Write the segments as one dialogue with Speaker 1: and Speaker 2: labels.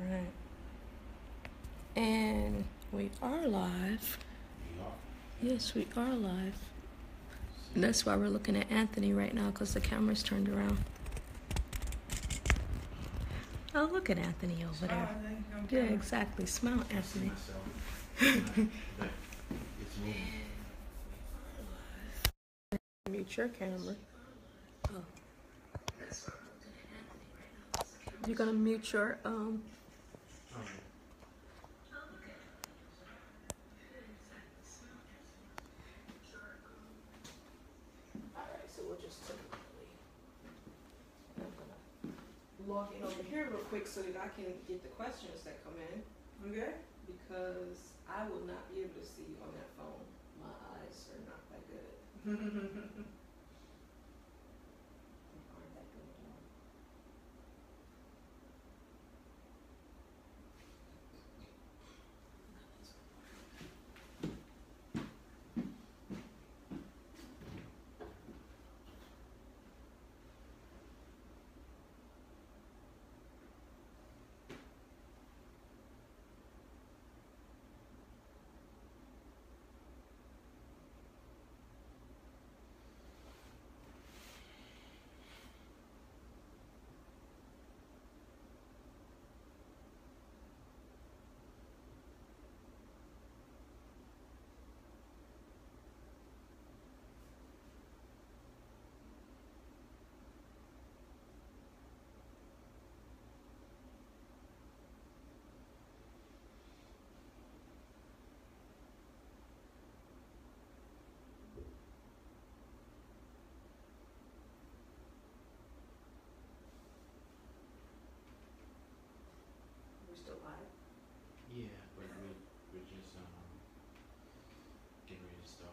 Speaker 1: Right. And we are live. Yes, we are live. That's why we're looking at Anthony right now, because the camera's turned around. Oh, look at Anthony over there. Yeah, exactly. Smile, Anthony. Mute your camera. Oh. You're gonna mute your Alright, so we'll just I'm gonna log in over here real quick so that I can get the questions that come in. Okay. Because I will not be able to see on that phone. My eyes are not that good. Aren't that good at all. We're still live.
Speaker 2: Yeah, but we're just getting ready to start.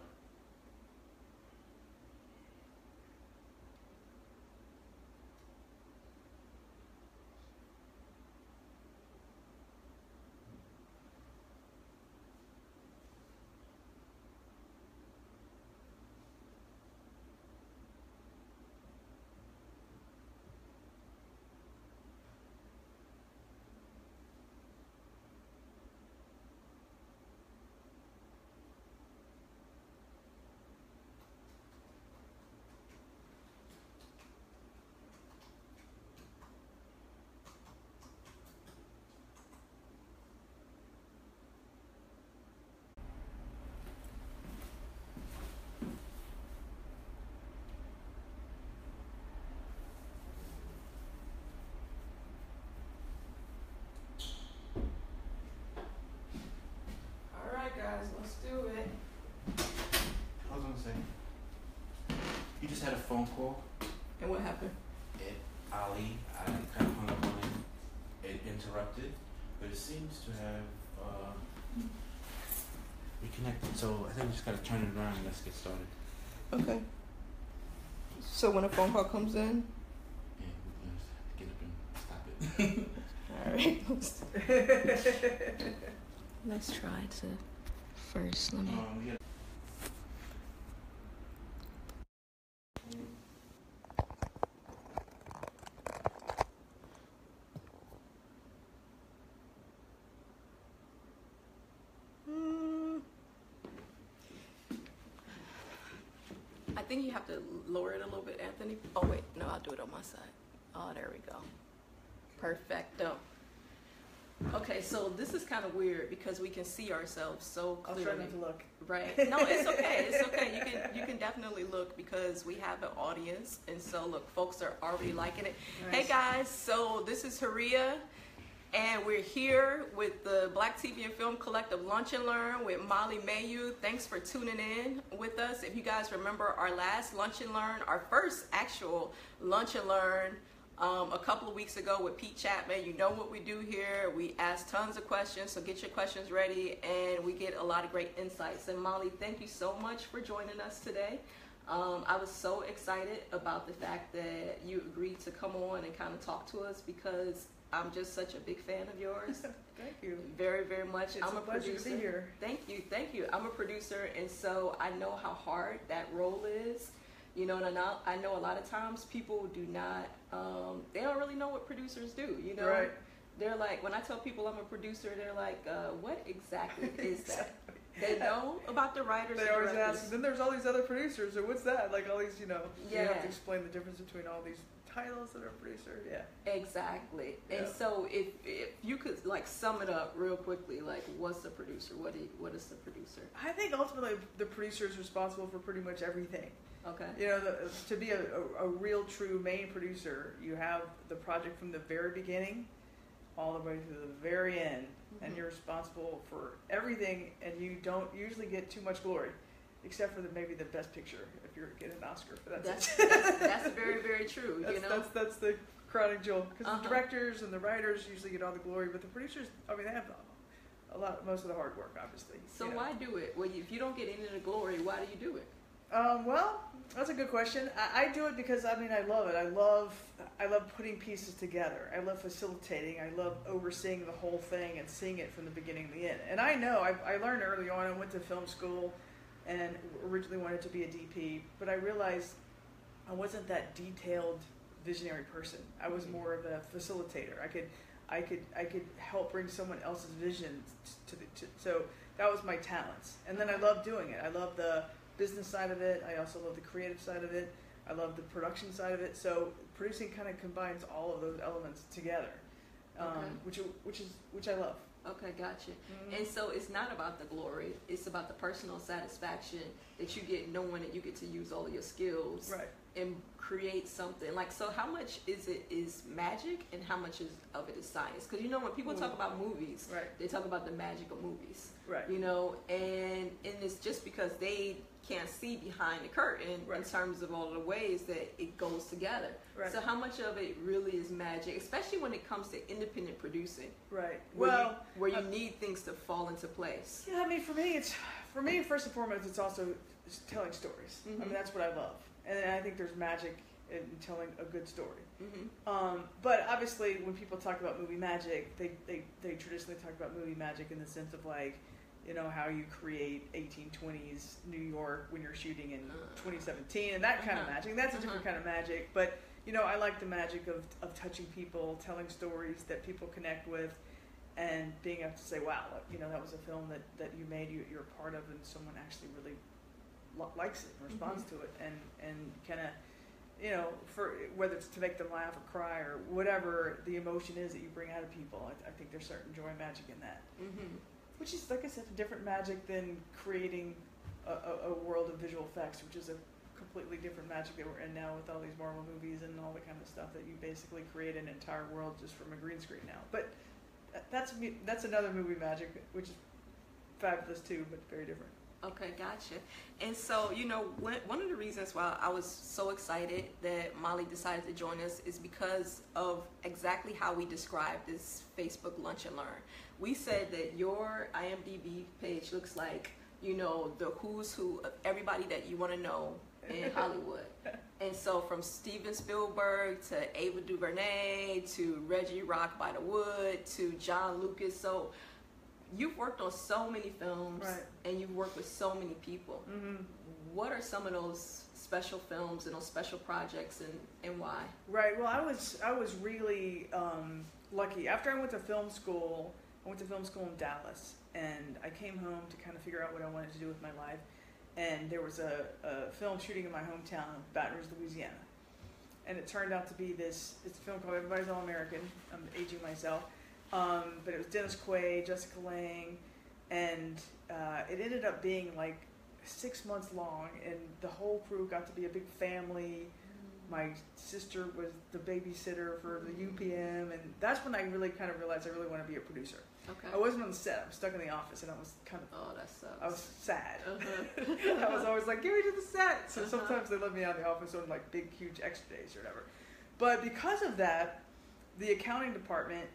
Speaker 1: Alright guys, let's do it.
Speaker 2: I was gonna say, you just had a phone call.
Speaker 1: And what happened?
Speaker 2: Ali, I kind of hung up on it. It interrupted, but it seems to have reconnected. So I think we just gotta turn it around and let's get started.
Speaker 1: Okay. So when a phone call comes in?
Speaker 2: Yeah, we're gonna get up and stop it.
Speaker 1: Alright. Let's try to first. Let me.
Speaker 2: Yeah.
Speaker 1: I think you have to lower it a little bit, Anthony. Oh wait, no, I'll do it on my side. Oh, there we go. Perfecto. Okay, so this is kind of weird because we can see ourselves so clearly.
Speaker 3: I'll try not to look.
Speaker 1: Right. No, it's okay. It's okay. You can definitely look because we have an audience, and so look, folks are already liking it.
Speaker 3: Nice.
Speaker 1: Hey guys, so this is Haria, and we're here with the Black TV and Film Collective Lunch and Learn with Molly Mayu. Thanks for tuning in with us. If you guys remember our last Lunch and Learn, our first actual Lunch and Learn, a couple of weeks ago with Pete Chapman. You know what we do here. We ask tons of questions, so get your questions ready, and we get a lot of great insights. And Molly, thank you so much for joining us today. I was so excited about the fact that you agreed to come on and kind of talk to us because I'm just such a big fan of yours.
Speaker 3: Thank you.
Speaker 1: Very, very much.
Speaker 3: It's
Speaker 1: I'm
Speaker 3: a pleasure
Speaker 1: producer.
Speaker 3: to be here.
Speaker 1: Thank you. I'm a producer, and so I know how hard that role is. You know, and I know a lot of times people do not, they don't really know what producers do, you know?
Speaker 3: Right.
Speaker 1: They're like, when I tell people I'm a producer, they're like, what exactly is that? They know about the writers.
Speaker 3: They
Speaker 1: and
Speaker 3: always
Speaker 1: directors.
Speaker 3: ask. Then there's all these other producers. So what's that? Like all these, you
Speaker 1: Yeah.
Speaker 3: have to explain the difference between all these titles that are a producer. Yeah.
Speaker 1: Exactly.
Speaker 3: Yeah.
Speaker 1: And so if you could like sum it up real quickly, like what's the producer? What is the producer?
Speaker 3: I think ultimately the producer is responsible for pretty much everything.
Speaker 1: Okay.
Speaker 3: To be a real true main producer, you have the project from the very beginning all the way to the very end, and you're responsible for everything, and you don't usually get too much glory, except for maybe the best picture if you're getting an Oscar for that.
Speaker 1: That's very, very true.
Speaker 3: That's the crowning jewel, because
Speaker 1: Uh-huh.
Speaker 3: the directors and the writers usually get all the glory, but the producers, they have most of the hard work, obviously.
Speaker 1: So why do it? Well, if you don't get any of the glory, why do you do it?
Speaker 3: Well, that's a good question. I do it because I love it. I love putting pieces together. I love facilitating. I love overseeing the whole thing and seeing it from the beginning to the end. And I know I learned early on. I went to film school and originally wanted to be a DP, but I realized I wasn't that detailed, visionary person. I was more of a facilitator. I could help bring someone else's vision so that was my talents. And then I love doing it. I love the business side of it. I also love the creative side of it. I love the production side of it. So producing kind of combines all of those elements together, which I love.
Speaker 1: Okay, gotcha.
Speaker 3: Mm-hmm.
Speaker 1: And so it's not about the glory. It's about the personal satisfaction that you get knowing that you get to use all of your skills
Speaker 3: Right.
Speaker 1: and create something. Like, so how much is magic and how much of it is science? Because when people talk about movies,
Speaker 3: Right.
Speaker 1: they talk about the magic of movies.
Speaker 3: Right.
Speaker 1: And it's just because they can't see behind the curtain in
Speaker 3: Right.
Speaker 1: terms of all the ways that it goes together.
Speaker 3: Right.
Speaker 1: So how much of it really is magic, especially when it comes to independent producing?
Speaker 3: Right.
Speaker 1: Where you need things to fall into place.
Speaker 3: Yeah, for me, first and foremost, it's also telling stories.
Speaker 1: Mm-hmm.
Speaker 3: That's what I love. And I think there's magic in telling a good story.
Speaker 1: Mm-hmm.
Speaker 3: But obviously, when people talk about movie magic, they traditionally talk about movie magic in the sense of like, how you create 1820s New York when you're shooting in 2017 and that kind of magic. That's a different kind of magic. But, I like the magic of touching people, telling stories that people connect with, and being able to say, wow, that was a film that you made, you're a part of, and someone actually really likes it and responds to it, and kind of, for whether it's to make them laugh or cry or whatever the emotion is that you bring out of people. I think there's certain joy and magic in that.
Speaker 1: Mm-hmm.
Speaker 3: Which is, like I said, a different magic than creating a world of visual effects, which is a completely different magic that we're in now with all these Marvel movies and all the kind of stuff that you basically create an entire world just from a green screen now. But that's another movie magic, which is fabulous too, but very different.
Speaker 1: Okay, gotcha. And so, one of the reasons why I was so excited that Molly decided to join us is because of exactly how we described this Facebook Lunch and Learn. We said that your IMDb page looks like, the who's who of everybody that you want to know in Hollywood. And so from Steven Spielberg to Ava DuVernay to Reggie Rock by the Wood to John Lucas. So you've worked on so many films,
Speaker 3: Right.
Speaker 1: and you've worked with so many people.
Speaker 3: Mm-hmm.
Speaker 1: What are some of those special films and those special projects, and why?
Speaker 3: Right. Well, I was really lucky. After I went to film school, in Dallas, and I came home to kind of figure out what I wanted to do with my life. And there was a film shooting in my hometown of Baton Rouge, Louisiana. And it turned out to be it's a film called Everybody's All American. I'm aging myself. But it was Dennis Quaid, Jessica Lange, and it ended up being like 6 months long, and the whole crew got to be a big family. My sister was the babysitter for the UPM, and that's when I really kind of realized I really want to be a producer.
Speaker 1: Okay.
Speaker 3: I wasn't on the set. I was stuck in the office, and I was kind of...
Speaker 1: Oh, that sucks.
Speaker 3: I was sad.
Speaker 1: Uh-huh.
Speaker 3: I was always like, get me to the set. So sometimes they let me out of the office on like big, huge extra days or whatever. But because of that, the accounting department,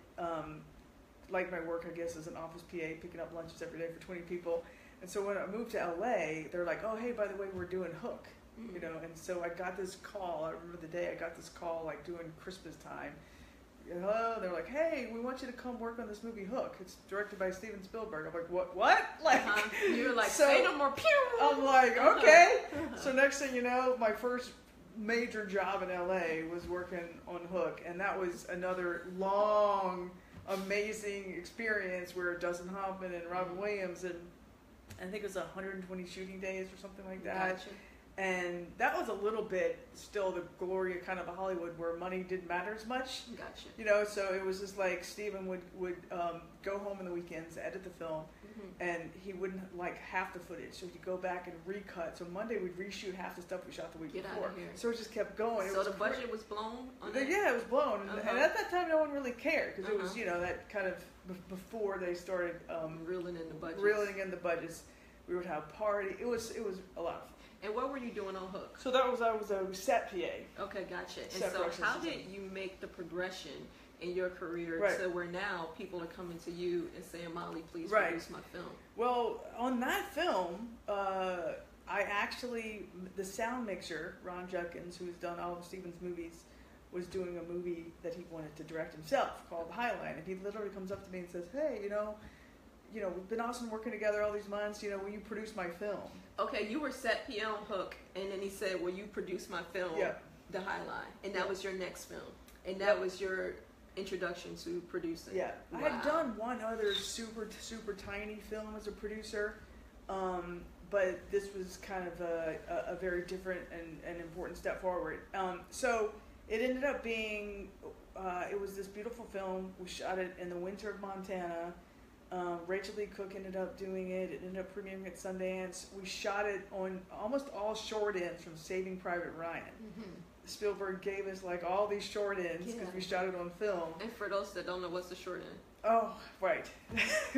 Speaker 3: like my work, I guess, as an office PA, picking up lunches every day for 20 people. And so when I moved to LA, they're like, oh, hey, by the way, we're doing Hook.
Speaker 1: Mm-hmm.
Speaker 3: And so I got this call. I remember the day I got this call, like doing Christmas time. Hello, they're like, hey, we want you to come work on this movie Hook. It's directed by Steven Spielberg. I'm like, what? Like,
Speaker 1: you were like,
Speaker 3: so
Speaker 1: say no more, pew!
Speaker 3: I'm like, okay. So next thing you know, my first major job in LA was working on Hook, and that was another long, amazing experience where Dustin Hoffman and Robin Williams, and I think it was 120 shooting days or something like that.
Speaker 1: Gotcha.
Speaker 3: And that was a little bit still the glory of kind of Hollywood where money didn't matter as much.
Speaker 1: Gotcha.
Speaker 3: You know, so it was just like Steven would go home on the weekends, edit the film, and he wouldn't like half the footage. So he'd go back and recut. So Monday we'd reshoot half the stuff we shot the week
Speaker 1: Get
Speaker 3: before.
Speaker 1: outta here.
Speaker 3: So it just kept going. It
Speaker 1: So
Speaker 3: was
Speaker 1: the budget was blown on that?
Speaker 3: Yeah, it was blown. And at that time, no one really cared because it was,
Speaker 1: Uh-huh.
Speaker 3: you know, that kind of before they started
Speaker 1: Reeling in the budget.
Speaker 3: reeling in the budgets. We would have party. It was a lot of fun.
Speaker 1: And what were you doing on Hook?
Speaker 3: So I was a set PA.
Speaker 1: Okay, gotcha. And
Speaker 3: Set
Speaker 1: so
Speaker 3: production
Speaker 1: how
Speaker 3: assistant.
Speaker 1: did you make the progression in your career
Speaker 3: Right.
Speaker 1: to where now people are coming to you and saying, Molly, please
Speaker 3: Right.
Speaker 1: produce my film?
Speaker 3: Well, on that film, I actually, the sound mixer, Ron Judkins, who's done all of Steven's movies, was doing a movie that he wanted to direct himself called Highline. And he literally comes up to me and says, hey, you know, we've been awesome working together all these months. You know, will you produce my film?
Speaker 1: Okay, you were set PL on Hook, and then he said, will you produce my film,
Speaker 3: Yeah.
Speaker 1: The Highline? And that
Speaker 3: Yeah.
Speaker 1: was your next film. And that was your introduction to producing.
Speaker 3: Yeah, I
Speaker 1: Wow.
Speaker 3: had done one other super tiny film as a producer, but this was kind of a very different and important step forward. So it ended up being, it was this beautiful film. We shot it in the winter of Montana. Rachel Lee Cook ended up doing it. It ended up premiering at Sundance. We shot it on almost all short ends from Saving Private Ryan.
Speaker 1: Mm-hmm.
Speaker 3: Spielberg gave us like all these short ends because
Speaker 1: Yeah.
Speaker 3: we shot it on film.
Speaker 1: And for those that don't know, what's the short end?
Speaker 3: Oh, right.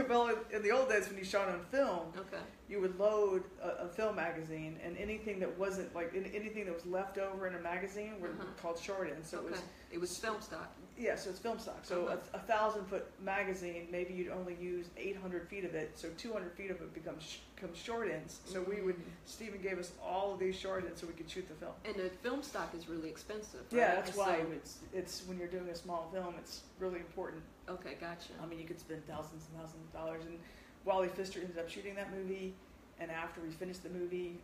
Speaker 3: Well, in the old days when you shot on film,
Speaker 1: Okay.
Speaker 3: you would load a film magazine, and anything that wasn't like anything that was left over in a magazine were called short ends. So
Speaker 1: it was film stock.
Speaker 3: yeah, so it's film stock. So a 1,000-foot magazine, maybe you'd only use 800 feet of it, so 200 feet of it becomes short ends. So Stephen gave us all of these short ends so we could shoot the film.
Speaker 1: And the film stock is really expensive, right?
Speaker 3: Yeah, that's
Speaker 1: And
Speaker 3: why
Speaker 1: so-
Speaker 3: it's when you're doing a small film, it's really important.
Speaker 1: Okay, gotcha.
Speaker 3: I mean, you could spend thousands and thousands of dollars. And Wally Pfister ended up shooting that movie. And after we finished the movie,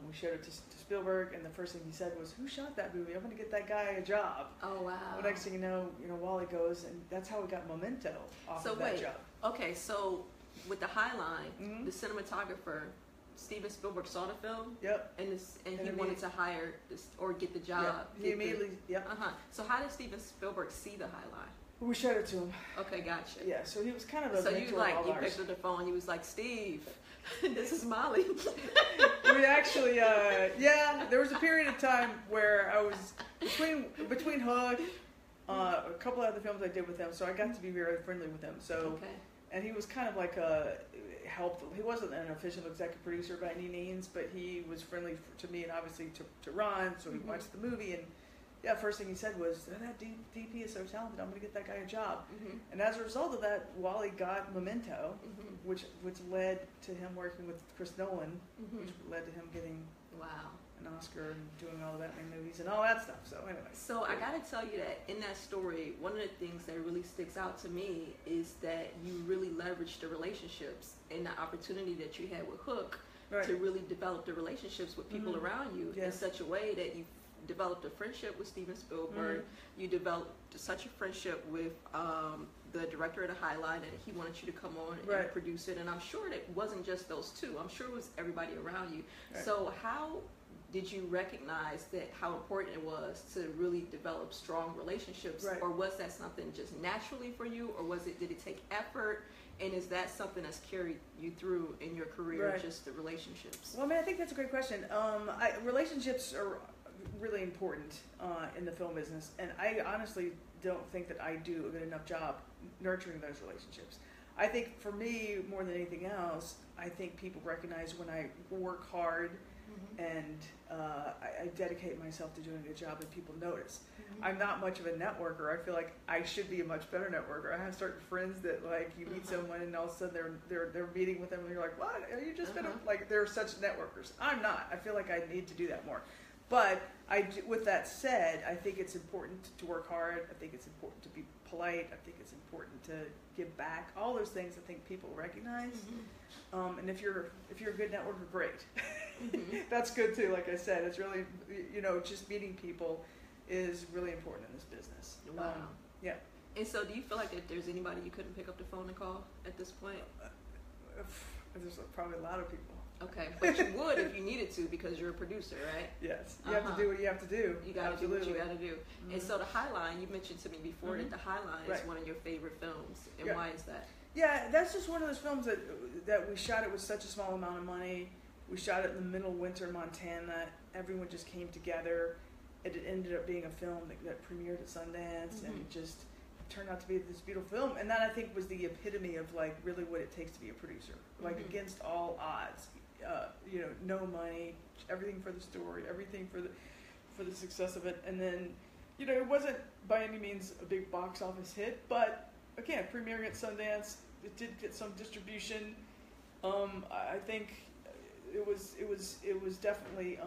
Speaker 3: we showed it to Spielberg. And the first thing he said was, "Who shot that movie? I'm going to get that guy a job."
Speaker 1: Oh, wow.
Speaker 3: Well, next thing you know, Wally goes, and that's how we got Memento off of that job.
Speaker 1: Okay, so with the Highline,
Speaker 3: Mhm.
Speaker 1: the cinematographer, Steven Spielberg saw the film,
Speaker 3: Yep.
Speaker 1: and he wanted to hire this or get the
Speaker 3: Yeah.
Speaker 1: job.
Speaker 3: He immediately. Yep.
Speaker 1: So how did Steven Spielberg see the Highline?
Speaker 3: We showed it to him.
Speaker 1: Okay, gotcha.
Speaker 3: Yeah. So he was kind of a
Speaker 1: So
Speaker 3: mentor
Speaker 1: you
Speaker 3: of all ours.
Speaker 1: picked up the phone. You was like, Steve, this is Molly.
Speaker 3: We actually, yeah, there was a period of time where I was between Hook, a couple of other films I did with him, so I got to be very friendly with him. So,
Speaker 1: Okay.
Speaker 3: and he was kind of like helped. He wasn't an official executive producer by any means, but he was friendly to me and obviously to Ron. So he watched the movie, and yeah, first thing he said was, "That DP is so talented. I'm going to get that guy a job."
Speaker 1: Mm-hmm.
Speaker 3: And as a result of that, Wally got Memento,
Speaker 1: Mm-hmm.
Speaker 3: which led to him working with Chris Nolan,
Speaker 1: Mm-hmm.
Speaker 3: which led to him getting
Speaker 1: Wow.
Speaker 3: an Oscar and doing all the Batman movies and all that stuff. So anyway.
Speaker 1: So I gotta tell you that in that story, one of the things that really sticks out to me is that you really leveraged the relationships and the opportunity that you had with Hook
Speaker 3: Right.
Speaker 1: to really develop the relationships with people around you in
Speaker 3: Yes.
Speaker 1: such a way that you developed a friendship with Steven Spielberg. You developed such a friendship with the director of the Highline, and he wanted you to come on and
Speaker 3: Right.
Speaker 1: produce it. And I'm sure that it wasn't just those two. I'm sure it was everybody around you.
Speaker 3: Right.
Speaker 1: So how did you recognize that how important it was to really develop strong relationships,
Speaker 3: Right.
Speaker 1: or was that something just naturally for you, or did it take effort? And is that something that's carried you through in your career,
Speaker 3: Right.
Speaker 1: just the relationships?
Speaker 3: Well, I mean, I think that's a great question. Relationships are really important in the film business, and I honestly don't think that I do a good enough job nurturing those relationships. I think for me, more than anything else, I think people recognize when I work hard and I dedicate myself to doing a good job, and people notice. I'm not much of a networker. I feel like I should be a much better networker. I have certain friends that, like, you meet someone and all of a sudden they're meeting with them and you're like, what? Are you just gonna, like, they're such networkers. I'm not. I feel like I need to do that more. But with that said, I think it's important to work hard. I think it's important to be polite. I think it's important to give back. All those things I think people recognize. And if you're a good networker, great. That's good too. Like I said, it's really, just meeting people is really important in this business.
Speaker 1: Wow.
Speaker 3: Yeah.
Speaker 1: And so, do you feel like that there's anybody you couldn't pick up the phone and call at this point?
Speaker 3: There's probably a lot of people.
Speaker 1: Okay, but you would if you needed to because you're a producer, right?
Speaker 3: Yes, you have to do what you have to do.
Speaker 1: You got to do what you got to do.
Speaker 3: Mm-hmm.
Speaker 1: And so, The High Line, you mentioned to me before that The High Line is one of your favorite films. And why is that?
Speaker 3: Yeah, that's just one of those films that we shot it with such a small amount of money. We shot it in the middle of winter, Montana. Everyone just came together. It ended up being a film that premiered at Sundance, and it just turned out to be this beautiful film. And that, I think, was the epitome of like really what it takes to be a producer. Like against all odds, you know, no money, everything for the story, everything for the success of it. And then, you know, it wasn't by any means a big box office hit, but again, premiering at Sundance, it did get some distribution. I think it was definitely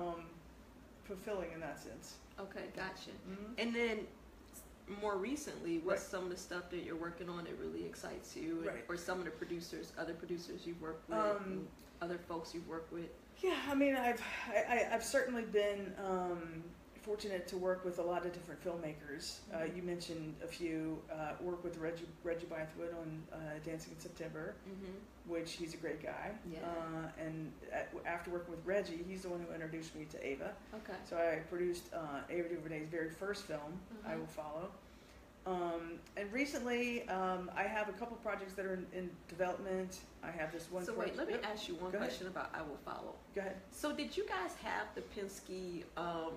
Speaker 3: fulfilling in that sense.
Speaker 1: Okay, gotcha. And then more recently, what's some of the stuff that you're working on that really excites you, or some of the other producers you've worked with, and other folks you've worked with? Yeah,
Speaker 3: I mean, I've certainly been fortunate to work with a lot of different filmmakers. You mentioned a few. Work with Reggie Bythewood on Dancing in September, which he's a great guy.
Speaker 1: Yeah.
Speaker 3: And after working with Reggie, he's the one who introduced me to Ava.
Speaker 1: Okay.
Speaker 3: So I produced Ava DuVernay's very first film, I Will Follow. And recently, I have a couple projects that are in development. I have this one.
Speaker 1: So wait, let me ask you one question about I Will Follow.
Speaker 3: Go ahead.
Speaker 1: So did you guys have the Penske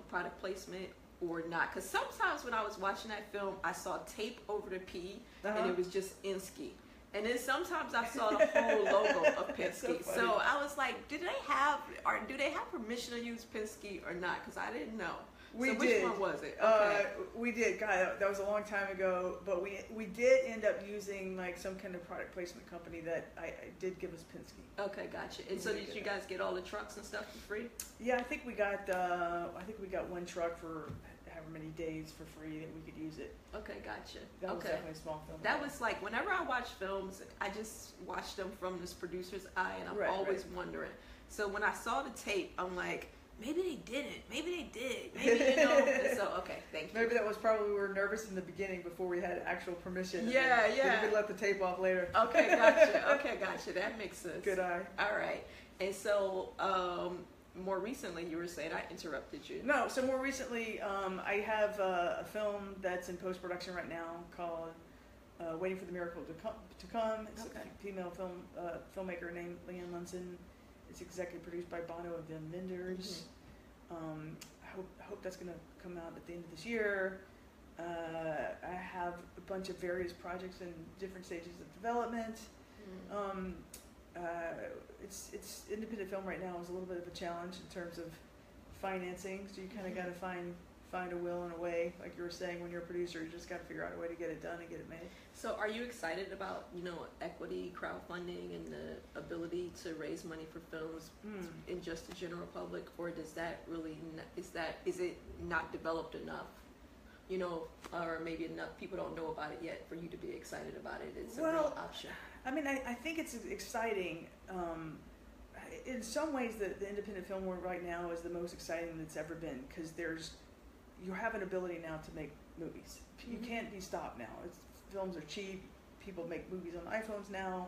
Speaker 1: product placement or not? Because sometimes when I was watching that film, I saw tape over the P, and it was just Penske. And then sometimes I saw the whole logo of Penske. So I was like, do they have permission to use Penske or not? Because I didn't know. Which one was it? Okay.
Speaker 3: We did. God, that was a long time ago. But we did end up using like some kind of product placement company that I did give us Penske.
Speaker 1: Okay, gotcha. And so did you guys get all the trucks and stuff for free?
Speaker 3: Yeah, I think we got one truck for however many days for free that we could use it.
Speaker 1: Okay, gotcha.
Speaker 3: That was definitely a small film.
Speaker 1: That was like, whenever I watch films, I just watch them from this producer's eye, and I'm always wondering. So when I saw the tape, I'm like, maybe they didn't. Maybe they did. Maybe, you know. So, okay, thank you.
Speaker 3: Maybe that was probably we were nervous in the beginning before we had actual permission.
Speaker 1: Yeah.
Speaker 3: Then we could let the tape off later.
Speaker 1: Okay, gotcha. That makes sense.
Speaker 3: Good eye.
Speaker 1: All right. And so, more recently, you were saying I interrupted you.
Speaker 3: No, so more recently, I have a film that's in post-production right now called Waiting for the Miracle to Come. It's a female filmmaker named Leanne Munson. It's executive produced by Bono and Vim Menders. I hope that's going to come out at the end of this year. I have a bunch of various projects in different stages of development. It's independent film right now is a little bit of a challenge in terms of financing. So you kind of got to find a will and a way, like you were saying, when you're a producer, you just got to figure out a way to get it done and get it made.
Speaker 1: So are you excited about, equity, crowdfunding, and the ability to raise money for films in just the general public, or does that really, is it not developed enough, or maybe enough people don't know about it yet for you to be excited about it? It's a real option.
Speaker 3: I mean, I think it's exciting. In some ways, the independent film world right now is the most exciting that's ever been, because you have an ability now to make movies. You can't be stopped now. Films are cheap. People make movies on iPhones now,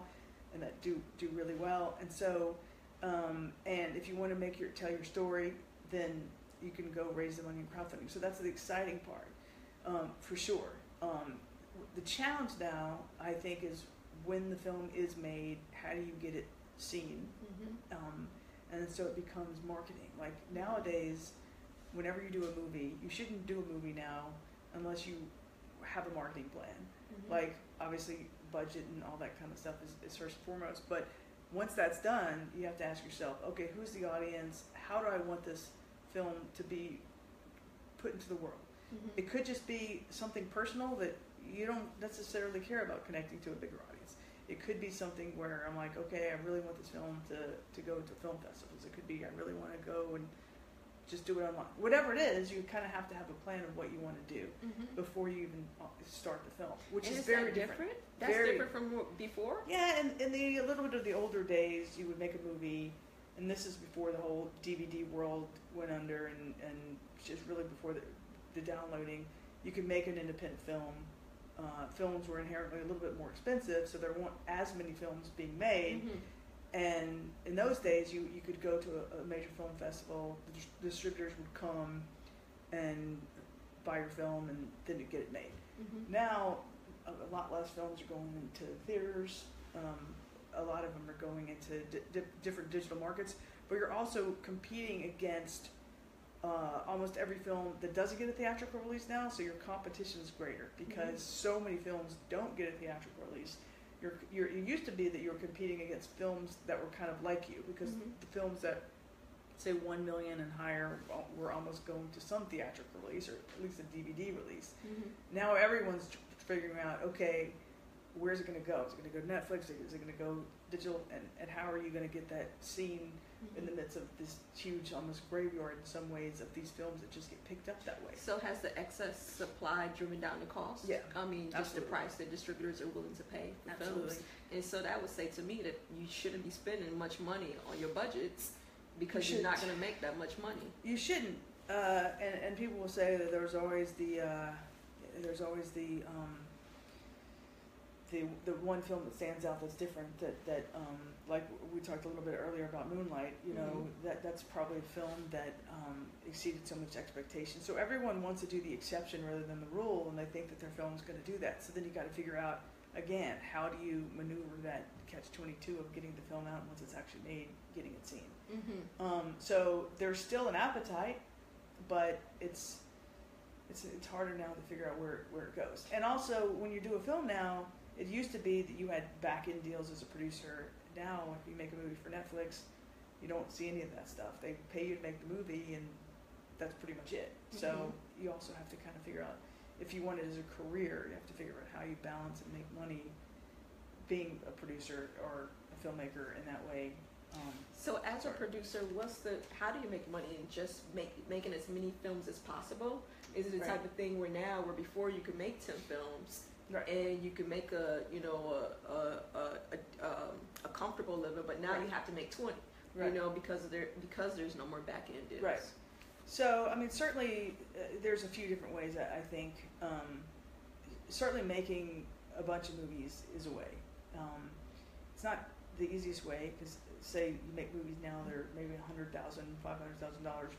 Speaker 3: and that do really well. And so, and if you want to tell your story, then you can go raise the money in crowdfunding. So that's the exciting part, for sure. The challenge now, I think, is when the film is made, how do you get it seen? And so it becomes marketing. Like nowadays, whenever you do a movie, you shouldn't do a movie now unless you have a marketing plan. Like, obviously, budget and all that kind of stuff is first and foremost. But once that's done, you have to ask yourself, okay, who's the audience? How do I want this film to be put into the world? It could just be something personal that you don't necessarily care about connecting to a bigger audience. It could be something where I'm like, okay, I really want this film to go to film festivals. It could be I really want to go and just do it online. Whatever it is, you kind of have to have a plan of what you want to do before you even start the film, which is very different.
Speaker 1: That's different from before?
Speaker 3: Yeah, and in a little bit of the older days, you would make a movie, and this is before the whole DVD world went under, and just really before the downloading. You could make an independent film films were inherently a little bit more expensive, so there weren't as many films being made. And in those days, you could go to a major film festival, the distributors would come and buy your film, and then you get it made. Now, a lot less films are going into theaters. A lot of them are going into different digital markets, but you're also competing against almost every film that doesn't get a theatrical release now, so your competition is greater because so many films don't get a theatrical release. It used to be that you were competing against films that were kind of like you, because the films that say 1 million and higher were almost going to some theatrical release, or at least a DVD release. Now everyone's figuring out, okay, where's it going to go? Is it going to go to Netflix? Is it going to go digital? And how are you going to get that scene in the midst of this huge, almost graveyard in some ways, of these films that just get picked up that way?
Speaker 1: So has the excess supply driven down the cost?
Speaker 3: Yeah,
Speaker 1: I mean, just
Speaker 3: absolutely.
Speaker 1: the price that distributors are willing to pay for
Speaker 3: Absolutely.
Speaker 1: films. And so that would say to me that you shouldn't be spending much money on your budgets, because you're not going to make that much money.
Speaker 3: You shouldn't. And people will say that there's always the one film that stands out that's different, that like we talked a little bit earlier about Moonlight, you know, that's probably a film that exceeded so much expectation. So everyone wants to do the exception rather than the rule, and they think that their film's going to do that. So then you got to figure out, again, how do you maneuver that catch-22 of getting the film out once it's actually made, getting it seen. So there's still an appetite, but it's harder now to figure out where it goes. And also, when you do a film now, it used to be that you had back-end deals as a producer. Now, if you make a movie for Netflix, you don't see any of that stuff. They pay you to make the movie, and that's pretty much it. So you also have to kind of figure out, if you want it as a career, you have to figure out how you balance and make money being a producer or a filmmaker in that way.
Speaker 1: So as a producer, how do you make money in just making as many films as possible? Is it the type of thing where before you could make 10 films, and you could make a comfortable living, but now you have to make 20, you know, because there's no more back end deals.
Speaker 3: Right. So I mean, certainly there's a few different ways. I think certainly making a bunch of movies is a way. It's not the easiest way, because say you make movies now, they're maybe $100,000, $500,000.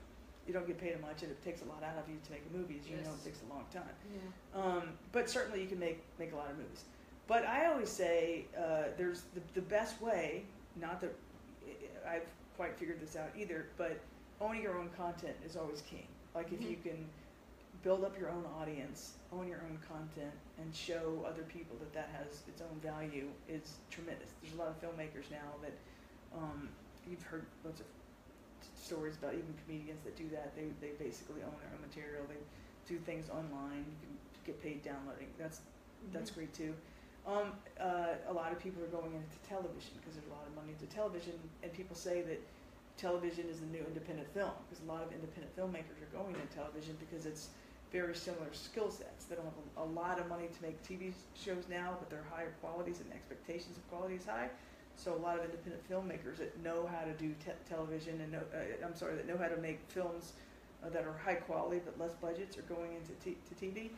Speaker 3: You don't get paid much, and it takes a lot out of you to make movies. You know, it takes a long time. But certainly you can make a lot of movies. But I always say there's the best way. Not that I've quite figured this out either, but owning your own content is always king. Like if you can build up your own audience, own your own content, and show other people that has its own value, is tremendous. There's a lot of filmmakers now that you've heard lots of stories about, even comedians that do that. They basically own their own material. They do things online. You can get paid downloading. That's great too. A lot of people are going into television because there's a lot of money into television, and people say that television is the new independent film, because a lot of independent filmmakers are going into television because it's very similar skill sets. They don't have a lot of money to make TV shows now, but they're higher qualities and expectations of quality is high. So a lot of independent filmmakers that know how to do television and that know how to make films that are high quality but less budgets are going into TV.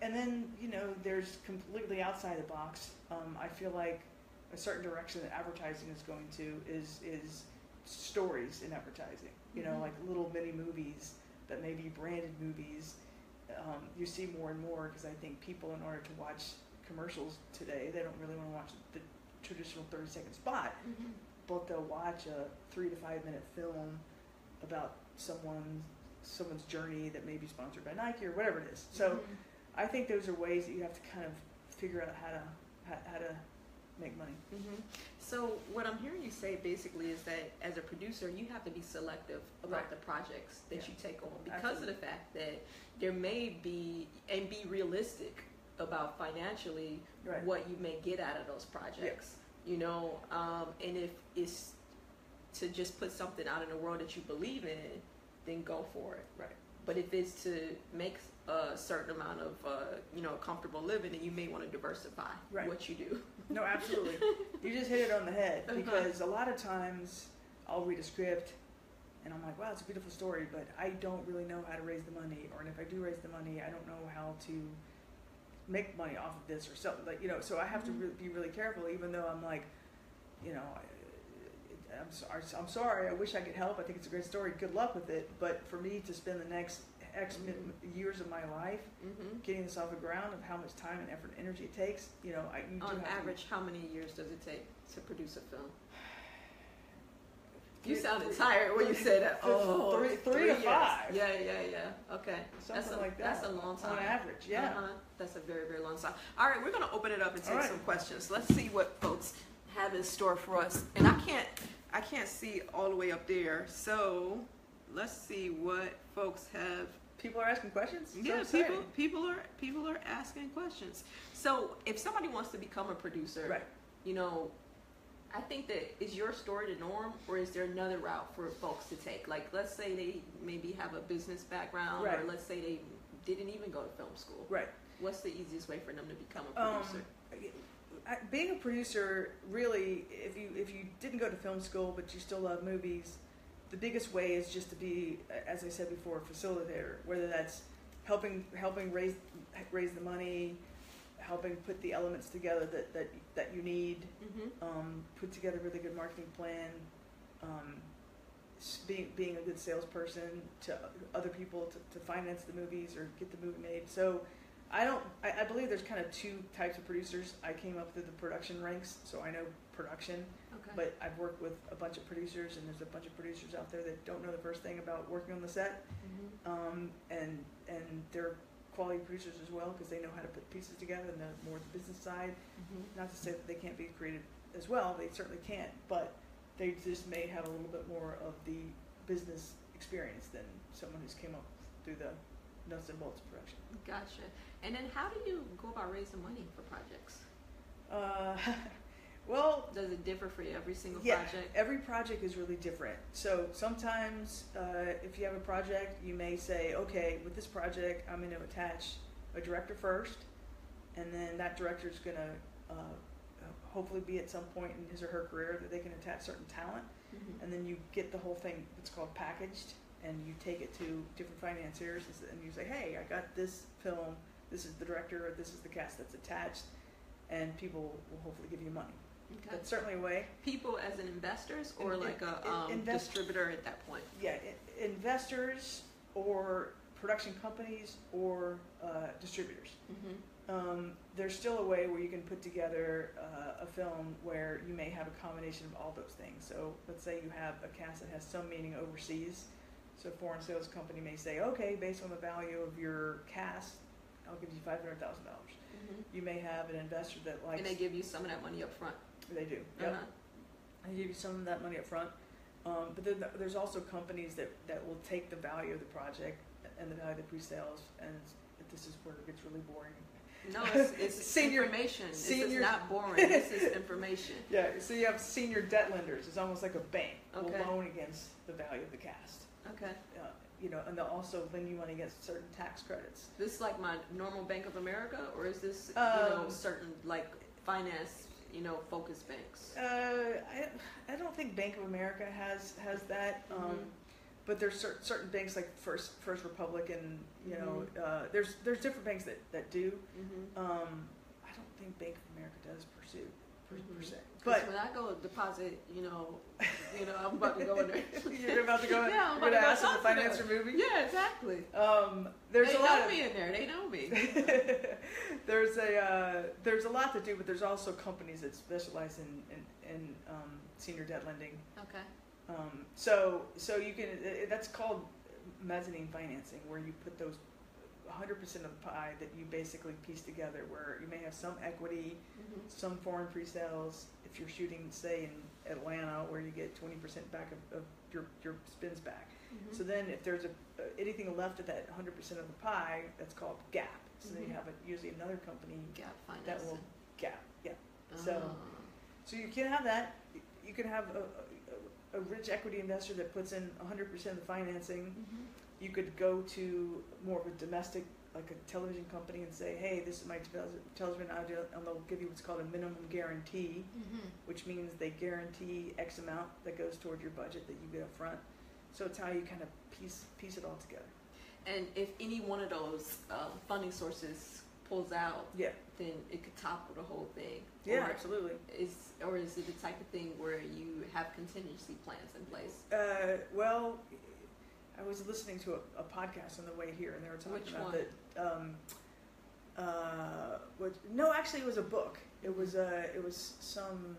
Speaker 3: And then, you know, there's completely outside the box. I feel like a certain direction that advertising is going to is stories in advertising. You know, like little mini movies that may be branded movies. You see more and more, because I think people, in order to watch commercials today, they don't really want to watch the traditional 30-second spot, but they'll watch a 3 to 5 minute film about someone's journey that may be sponsored by Nike or whatever it is. So I think those are ways that you have to kind of figure out how to make money.
Speaker 1: So what I'm hearing you say basically is that as a producer, you have to be selective about the projects that you take on, because of the fact that there may be, and be realistic about financially what you may get out of those projects. You know, and if it's to just put something out in the world that you believe in, then go for it. But if it's to make a certain amount of, comfortable living, then you may want to diversify what you do.
Speaker 3: No, absolutely. You just hit it on the head, because a lot of times I'll read a script and I'm like, wow, it's a beautiful story, but I don't really know how to raise the money, or if I do raise the money, I don't know how to make money off of this or something, like, so I have to be really careful, even though I'm like, I'm sorry, I wish I could help, I think it's a great story, good luck with it, but for me to spend the next X years of my life getting this off the ground, of how much time and effort and energy it takes,
Speaker 1: on average, how many years does it take to produce a film? You sounded tired when you said that. Oh,
Speaker 3: three to 5.
Speaker 1: Yeah. Okay.
Speaker 3: Something like that.
Speaker 1: That's a long time.
Speaker 3: On average, yeah.
Speaker 1: That's a very, very long time. All right, we're going to open it up and take some questions. Let's see what folks have in store for us. And I can't see all the way up there. So let's see what folks have.
Speaker 3: People are asking questions?
Speaker 1: Yeah, people are asking questions. So if somebody wants to become a producer,
Speaker 3: right.
Speaker 1: I think that is your story the norm, or is there another route for folks to take? Like, let's say they maybe have a business background,
Speaker 3: right.
Speaker 1: or let's say they didn't even go to film school.
Speaker 3: Right.
Speaker 1: What's the easiest way for them to become a producer?
Speaker 3: Being a producer, really, if you didn't go to film school but you still love movies, the biggest way is just to be, as I said before, a facilitator. Whether that's helping raise the money, helping put the elements together that you need, put together a really good marketing plan, being a good salesperson to other people to finance the movies or get the movie made. So I believe there's kind of two types of producers. I came up through the production ranks, so I know production, but I've worked with a bunch of producers, and there's a bunch of producers out there that don't know the first thing about working on the set, and they're quality producers as well, because they know how to put pieces together and know more the business side. Not to say that they can't be creative as well, they certainly can, but they just may have a little bit more of the business experience than someone who's came up through the nuts and bolts of production.
Speaker 1: Gotcha. And then how do you go about raising money for projects?
Speaker 3: Well,
Speaker 1: does it differ for every single
Speaker 3: yeah,
Speaker 1: project?
Speaker 3: Every project is really different. So sometimes if you have a project, you may say, okay, with this project, I'm going to attach a director first, and then that director is going to hopefully be at some point in his or her career that they can attach certain talent, and then you get the whole thing, it's called packaged, and you take it to different financiers, and you say, hey, I got this film, this is the director, or this is the cast that's attached, and people will hopefully give you money.
Speaker 1: Okay.
Speaker 3: That's certainly a way.
Speaker 1: People as in investors, or like a distributor at that point?
Speaker 3: Yeah, investors or production companies or distributors. There's still a way where you can put together a film where you may have a combination of all those things. So let's say you have a cast that has some meaning overseas. So a foreign sales company may say, okay, based on the value of your cast, I'll give you $500,000. You may have an investor that likes...
Speaker 1: And they give you some of that money up front.
Speaker 3: They do, yep. They give you some of that money up front. But then there's also companies that will take the value of the project and the value of the pre-sales, and this is where it gets really boring.
Speaker 1: No, it's information. This is not boring. This is information.
Speaker 3: Yeah, so you have senior debt lenders. It's almost like a bank.
Speaker 1: Okay.
Speaker 3: Will loan against the value of the cast.
Speaker 1: Okay.
Speaker 3: And they'll also lend you money against certain tax credits.
Speaker 1: This is like my normal Bank of America, or is this certain like finance focused banks?
Speaker 3: I don't think Bank of America has that. But there's certain banks like First Republic, and there's different banks that do. I don't think Bank of America does per se. But
Speaker 1: when I go deposit, I'm about to go in there.
Speaker 3: You're about to go in.
Speaker 1: Yeah, I'm
Speaker 3: you're
Speaker 1: about to
Speaker 3: ask them to finance your movie.
Speaker 1: Yeah, exactly.
Speaker 3: There's
Speaker 1: they
Speaker 3: a lot
Speaker 1: know me in there. They know me.
Speaker 3: There's a lot to do, but there's also companies that specialize in senior debt lending.
Speaker 1: Okay.
Speaker 3: So you can, that's called mezzanine financing, where you put those 100% of the pie that you basically piece together, where you may have some equity, some foreign pre-sales. If you're shooting, say, in Atlanta, where you get 20% back of your spins back. So then if there's anything left of that 100% of the pie, that's called gap. So then you have usually another company that will gap. Yeah. So you can have that. You can have a rich equity investor that puts in 100% of the financing. You could go to more of a domestic, like a television company, and say, hey, this is my television idea, and they'll give you what's called a minimum guarantee, which means they guarantee X amount that goes toward your budget that you get up front. So it's how you kind of piece it all together.
Speaker 1: And if any one of those funding sources pulls out,
Speaker 3: Yeah.
Speaker 1: then it could topple the whole thing.
Speaker 3: Yeah,
Speaker 1: Or
Speaker 3: absolutely.
Speaker 1: is it the type of thing where you have contingency plans in place?
Speaker 3: Well, I was listening to a podcast on the way here, and they were talking
Speaker 1: Which
Speaker 3: about
Speaker 1: one?
Speaker 3: that. No, actually, it was a book. It was some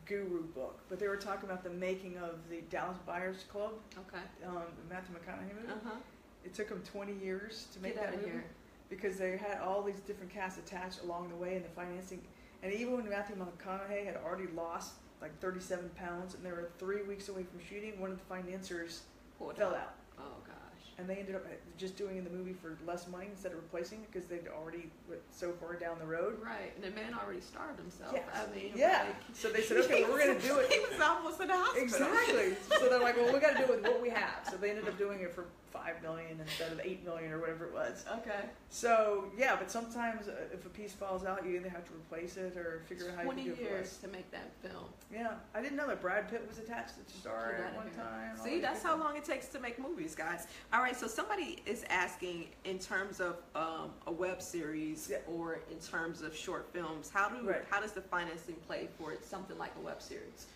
Speaker 3: guru book, but they were talking about the making of the Dallas Buyers Club,
Speaker 1: Okay.
Speaker 3: the Matthew McConaughey movie.
Speaker 1: Uh-huh.
Speaker 3: It took them 20 years to make
Speaker 1: Get
Speaker 3: that
Speaker 1: out of
Speaker 3: movie
Speaker 1: here.
Speaker 3: because they had all these different casts attached along the way in the financing. And even when Matthew McConaughey had already lost like 37 pounds and they were 3 weeks away from shooting, one of the financiers
Speaker 1: Pulled
Speaker 3: fell out.
Speaker 1: Oh gosh.
Speaker 3: And they ended up just doing the movie for less money instead of replacing it because they'd already went so far down the road.
Speaker 1: Right, and the man already starved himself.
Speaker 3: Yes.
Speaker 1: I mean,
Speaker 3: Yeah.
Speaker 1: like,
Speaker 3: So they said, okay, well, we're going to do it.
Speaker 1: He was almost in the hospital.
Speaker 3: Exactly. So they're like, well, we got to do it with what we have. So they ended up doing it for $5 million instead of $8 million or whatever it was.
Speaker 1: Okay.
Speaker 3: So yeah, but sometimes if a piece falls out, you either have to replace it or figure out how you
Speaker 1: 20
Speaker 3: can do it.
Speaker 1: years to make that film.
Speaker 3: Yeah, I didn't know that Brad Pitt was attached to star
Speaker 1: Get
Speaker 3: at
Speaker 1: outta
Speaker 3: one
Speaker 1: here.
Speaker 3: time. All
Speaker 1: See,
Speaker 3: these
Speaker 1: that's
Speaker 3: people.
Speaker 1: how long it takes to make movies, guys. All right, so somebody is asking in terms of a web series
Speaker 3: Yeah.
Speaker 1: or in terms of short films,
Speaker 3: Right.
Speaker 1: how does the financing play for something like a web series?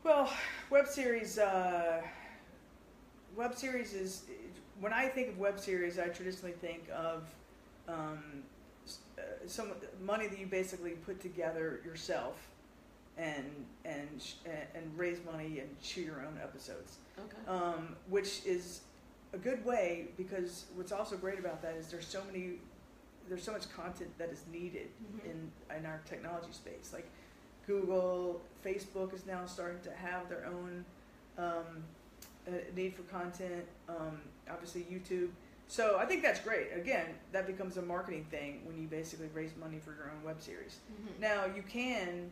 Speaker 3: Well, web series. Web series is when I think of web series, I traditionally think of some money that you basically put together yourself and raise money and shoot your own episodes.
Speaker 1: Okay.
Speaker 3: Which is a good way because what's also great about that is there's so much content that is needed
Speaker 1: Mhm.
Speaker 3: in our technology space. Like Google, Facebook is now starting to have their own need for content. Obviously YouTube. So I think that's great. Again, that becomes a marketing thing when you basically raise money for your own web series.
Speaker 1: Mhm.
Speaker 3: Now you can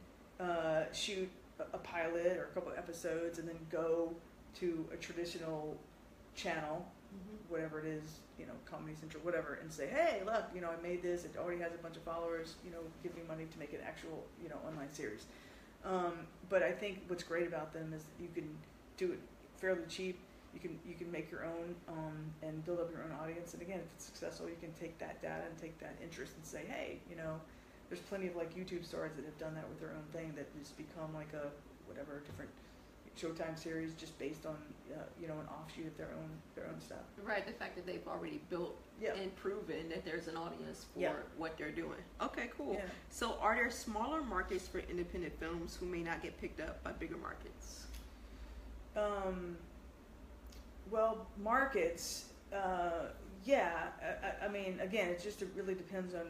Speaker 3: shoot a pilot or a couple of episodes and then go to a traditional channel,
Speaker 1: Mhm.
Speaker 3: whatever it is, Comedy Central, whatever, and say, hey, look, I made this. It already has a bunch of followers. Give me money to make an actual, online series. But I think what's great about them is you can do it fairly cheap. You can make your own and build up your own audience. And again, if it's successful, you can take that data and take that interest and say, hey, there's plenty of like YouTube stars that have done that with their own thing that just become like a whatever different Showtime series just based on an offshoot of their own stuff.
Speaker 1: Right, the fact that they've already built
Speaker 3: Yeah.
Speaker 1: and proven that there's an audience for
Speaker 3: Yeah.
Speaker 1: what they're doing. Okay, cool.
Speaker 3: Yeah.
Speaker 1: So are there smaller markets for independent films who may not get picked up by bigger markets?
Speaker 3: Well, markets, yeah. I mean, again, it just really depends on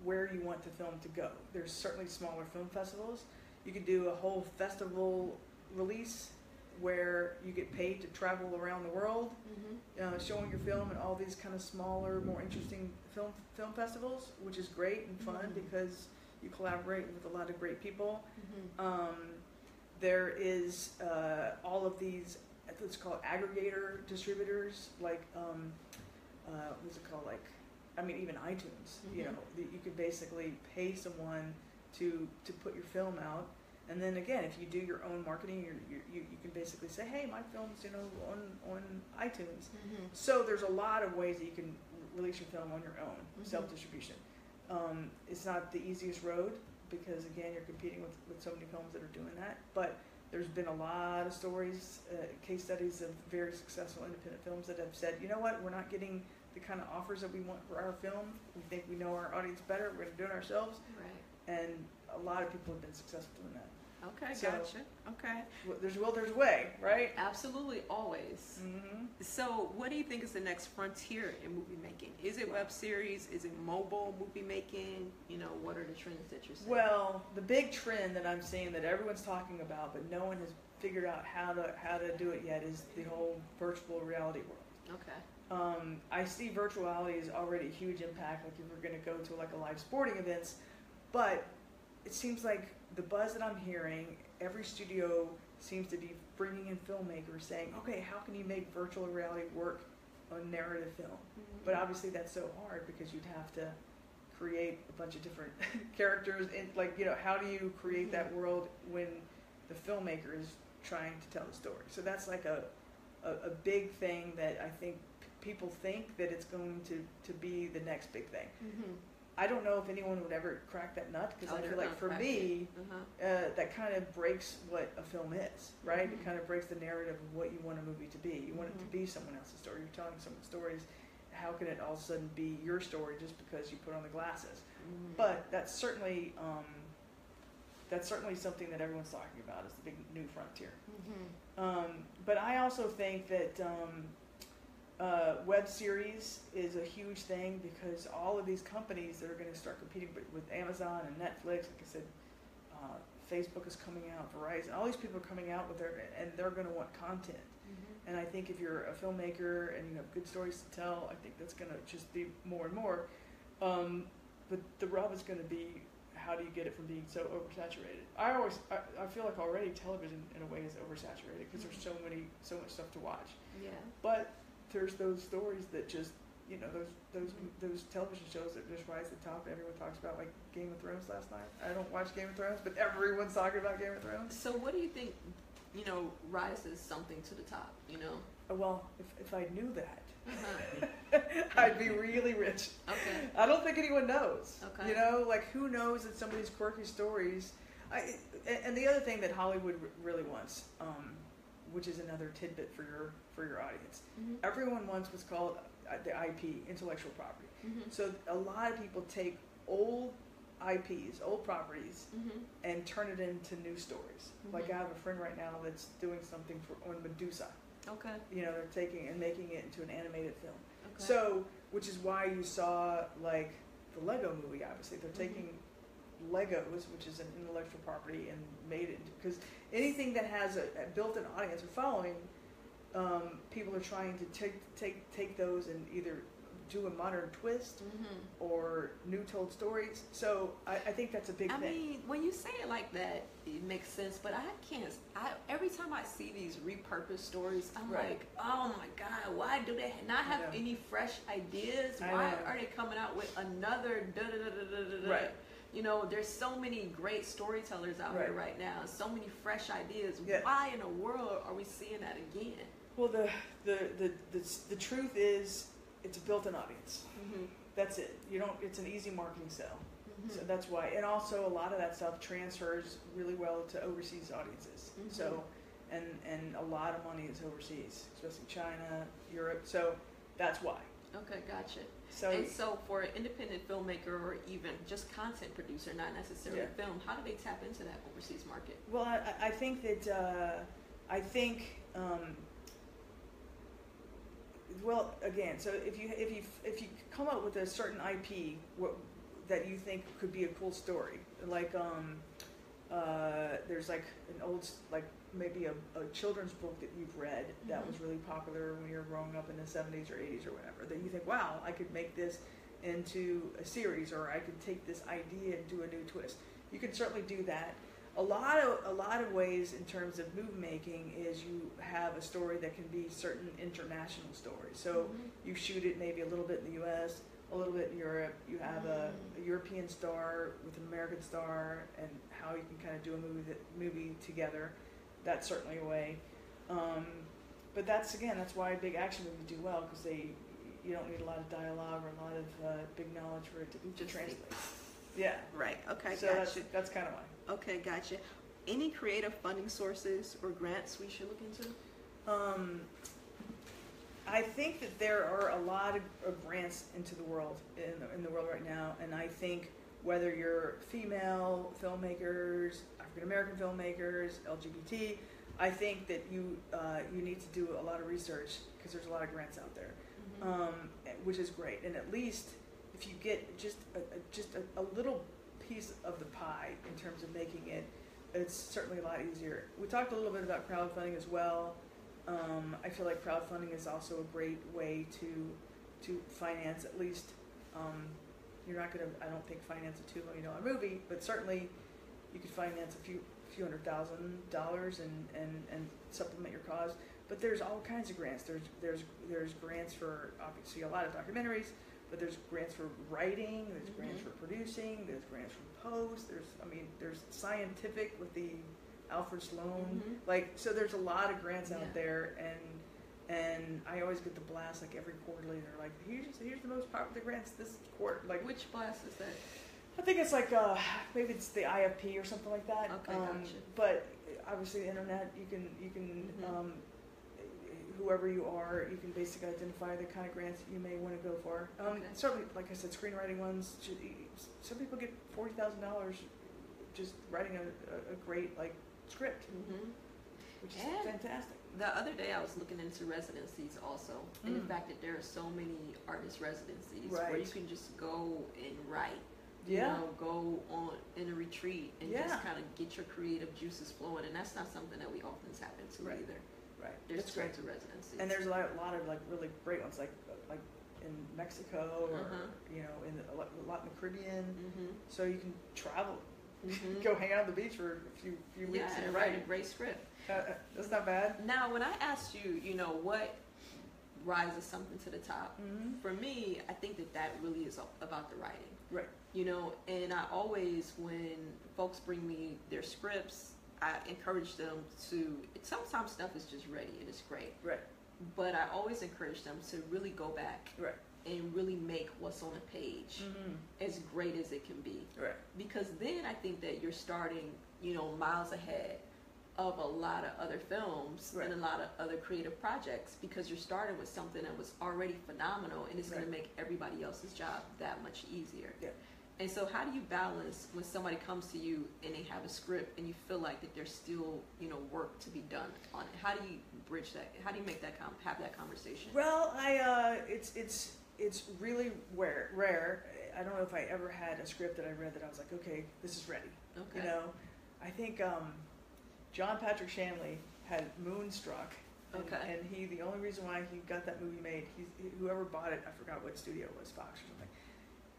Speaker 3: where you want the film to go. There's certainly smaller film festivals. You could do a whole festival release where you get paid to travel around the world,
Speaker 1: Mm-hmm.
Speaker 3: showing your film at all these kind of smaller, more interesting film festivals, which is great and fun
Speaker 1: Mhm.
Speaker 3: because you collaborate with a lot of great people.
Speaker 1: Mm-hmm.
Speaker 3: There is all of these, let's call it aggregator distributors, like what's it called? Like, I mean, even iTunes.
Speaker 1: Mhm.
Speaker 3: That you could basically pay someone to put your film out, and then again, if you do your own marketing, you can basically say, hey, my film's on iTunes.
Speaker 1: Mm-hmm.
Speaker 3: So there's a lot of ways that you can release your film on your own,
Speaker 1: Mhm.
Speaker 3: self-distribution. It's not the easiest road because, again, you're competing with so many films that are doing that. But there's been a lot of stories, case studies of very successful independent films that have said, you know what, we're not getting the kind of offers that we want for our film. We think we know our audience better. We're going to do it ourselves.
Speaker 1: Right.
Speaker 3: And a lot of people have been successful doing that.
Speaker 1: Okay,
Speaker 3: So-
Speaker 1: gotcha. Okay.
Speaker 3: There's will, there's way, right?
Speaker 1: Absolutely, always.
Speaker 3: Mm-hmm.
Speaker 1: So, what do you think is the next frontier in movie making? Is it web series? Is it mobile movie making? What are the trends that you're seeing?
Speaker 3: Well, the big trend that I'm seeing that everyone's talking about, but no one has figured out how to do it yet, is the whole virtual reality world.
Speaker 1: Okay.
Speaker 3: I see virtual reality is already a huge impact. Like if we're going to go to like a live sporting events, but it seems like the buzz that I'm hearing, every studio seems to be bringing in filmmakers saying, okay, how can you make virtual reality work on narrative film? But obviously that's so hard because you'd have to create a bunch of different characters and how do you create that world when the filmmaker is trying to tell the story? So that's like a big thing that I think people think that it's going to be the next big thing.
Speaker 1: Mm-hmm.
Speaker 3: I don't know if anyone would ever crack that nut, because I
Speaker 1: they're
Speaker 3: feel like
Speaker 1: not
Speaker 3: for
Speaker 1: cracking
Speaker 3: me,
Speaker 1: it.
Speaker 3: that kind of breaks what a film is, right?
Speaker 1: Mhm.
Speaker 3: It kind of breaks the narrative of what you want a movie to be. You want it to be someone else's story. You're telling someone's stories. How can it all of a sudden be your story just because you put on the glasses?
Speaker 1: Mhm.
Speaker 3: But that's certainly something that everyone's talking about, is the big new frontier. But I also think that web series is a huge thing, because all of these companies that are going to start competing with Amazon and Netflix, like I said, Facebook is coming out, Verizon, all these people are coming out with and they're going to want content. And I think if you're a filmmaker and you have good stories to tell, I think that's going to just be more and more. But the rub is going to be, how do you get it from being so oversaturated? I feel like already television in a way is oversaturated, because there's so much stuff to watch.
Speaker 1: Yeah.
Speaker 3: But there's those stories that just, those television shows that just rise to the top. Everyone talks about, like Game of Thrones last night. I don't watch Game of Thrones, but everyone's talking about Game of Thrones.
Speaker 1: So what do you think, rises something to the top,
Speaker 3: Well, if I knew that,
Speaker 1: Uh-huh.
Speaker 3: I'd be really rich.
Speaker 1: Okay.
Speaker 3: I don't think anyone knows.
Speaker 1: Okay.
Speaker 3: Who knows that some of these quirky stories. And the other thing that Hollywood really wants, which is another tidbit for your audience,
Speaker 1: Mhm.
Speaker 3: everyone wants what's called the IP, intellectual property.
Speaker 1: Mhm.
Speaker 3: So a lot of people take old IPs, old properties,
Speaker 1: Mhm.
Speaker 3: and turn it into new stories. Like I have a friend right now that's doing something on Medusa.
Speaker 1: Okay.
Speaker 3: They're taking and making it into an animated film.
Speaker 1: Okay.
Speaker 3: So, which is why you saw, like, the Lego movie, obviously. They're taking Legos, which is an intellectual property, and made it, because anything that has a built-in audience or following, people are trying to take those and either do a modern twist or new told stories. So I think that's a big thing.
Speaker 1: I mean, when you say it like that, it makes sense. But I can't. Every time I see these repurposed stories, I'm
Speaker 3: Right.
Speaker 1: like, oh my god, why do they not have
Speaker 3: know.
Speaker 1: any fresh ideas?
Speaker 3: I
Speaker 1: Why
Speaker 3: know.
Speaker 1: are they coming out with another da da da da da da?
Speaker 3: Right.
Speaker 1: There's so many great storytellers out here right now. So many fresh ideas.
Speaker 3: Yeah.
Speaker 1: Why in the world are we seeing that again?
Speaker 3: Well, the truth is, it's a built-in audience. That's it. It's an easy marketing sell. So that's why. And also, a lot of that stuff transfers really well to overseas audiences. So, and a lot of money is overseas, especially China, Europe. So that's why.
Speaker 1: Okay, gotcha.
Speaker 3: So,
Speaker 1: And so for an independent filmmaker or even just content producer, not necessarily
Speaker 3: Yeah.
Speaker 1: film, how do they tap into that overseas market?
Speaker 3: well, I think that well, again, so if you come up with a certain IP that you think could be a cool story, like there's like an old, like maybe a children's book that you've read that was really popular when you were growing up in the 70s or 80s or whatever, that you think, wow, I could make this into a series, or I could take this idea and do a new twist. You can certainly do that. A lot of ways in terms of movie making is you have a story that can be certain international stories. So you shoot it maybe a little bit in the U.S., a little bit in Europe. You have a European star with an American star, and how you can kind of do a movie together. That's certainly a way. But that's why big action movies do well, because you don't need a lot of dialogue or a lot of big knowledge for it to translate. Yeah.
Speaker 1: Right. Okay.
Speaker 3: So
Speaker 1: Gotcha.
Speaker 3: that's kind of why.
Speaker 1: Okay. Gotcha. Any creative funding sources or grants we should look into?
Speaker 3: I think that there are a lot of grants into the world in the world right now, and I think whether you're female filmmakers, African American filmmakers, LGBT, I think that you need to do a lot of research, because there's a lot of grants out there, which is great. And at least if you get just a little piece of the pie in terms of making it, it's certainly a lot easier. We talked a little bit about crowdfunding as well. I feel like crowdfunding is also a great way to finance, at least. You're not going to, I don't think, finance a $2 million movie, but certainly you could finance a few $100,000 and supplement your cause. But there's all kinds of grants. There's grants for, obviously, a lot of documentaries, but there's grants for writing, there's grants for producing, there's grants for post, there's scientific with the Alfred Sloan, so there's a lot of grants out there, And I always get the blast like every quarterly. They're like, here's the most popular grants this quarter. Like,
Speaker 1: Which blast is that?
Speaker 3: I think it's like maybe it's the IFP or something like that.
Speaker 1: Okay, gotcha.
Speaker 3: But obviously, the internet, you can
Speaker 1: Mhm.
Speaker 3: whoever you are, you can basically identify the kind of grants that you may want to go for.
Speaker 1: Okay.
Speaker 3: Certainly, like I said, screenwriting ones. Some people get $40,000 just writing a great like script,
Speaker 1: Mm-hmm.
Speaker 3: which is
Speaker 1: And
Speaker 3: fantastic.
Speaker 1: the other day I was looking into residencies also, and the
Speaker 3: Mm.
Speaker 1: fact that there are so many artist residencies where you
Speaker 3: Right.
Speaker 1: can just go and write.
Speaker 3: Yeah.
Speaker 1: You know, go on in a retreat and
Speaker 3: Yeah.
Speaker 1: just kind of get your creative juices flowing, and that's not something that we often tap into
Speaker 3: Right.
Speaker 1: either.
Speaker 3: Right.
Speaker 1: There's
Speaker 3: That's great.
Speaker 1: tons of residencies.
Speaker 3: And there's a lot of like really great ones, like in Mexico or
Speaker 1: Uh-huh.
Speaker 3: you know in a lot in the Caribbean.
Speaker 1: Mm-hmm.
Speaker 3: So you can travel,
Speaker 1: Mm-hmm.
Speaker 3: go hang out on the beach for a few weeks
Speaker 1: Yeah,
Speaker 3: and
Speaker 1: and
Speaker 3: write.
Speaker 1: write a great script.
Speaker 3: That's not bad.
Speaker 1: Now, when I asked you, you know, what rises something to the top,
Speaker 3: Mm-hmm.
Speaker 1: for me, I think that really is about the writing.
Speaker 3: Right.
Speaker 1: You know, and I always, when folks bring me their scripts, I encourage them to, sometimes stuff is just ready and it's great,
Speaker 3: Right.
Speaker 1: but I always encourage them to really go back
Speaker 3: Right.
Speaker 1: and really make what's on the page
Speaker 3: Mm-hmm.
Speaker 1: as great as it can be.
Speaker 3: Right.
Speaker 1: Because then I think that you're starting, you know, miles ahead of a lot of other films
Speaker 3: Right.
Speaker 1: and a lot of other creative projects, because you're starting with something that was already phenomenal, and it's going
Speaker 3: Right.
Speaker 1: to make everybody else's job that much easier.
Speaker 3: Yeah.
Speaker 1: And so how do you balance when somebody comes to you and they have a script and you feel like that there's still, you know, work to be done on it? How do you bridge that? How do you make that have that conversation?
Speaker 3: Well, it's really rare. I don't know if I ever had a script that I read that I was like, okay, this is ready.
Speaker 1: Okay.
Speaker 3: You know, I think John Patrick Shanley had Moonstruck. And,
Speaker 1: Okay.
Speaker 3: and the only reason why he got that movie made, whoever bought it, I forgot what studio it was, Fox or something.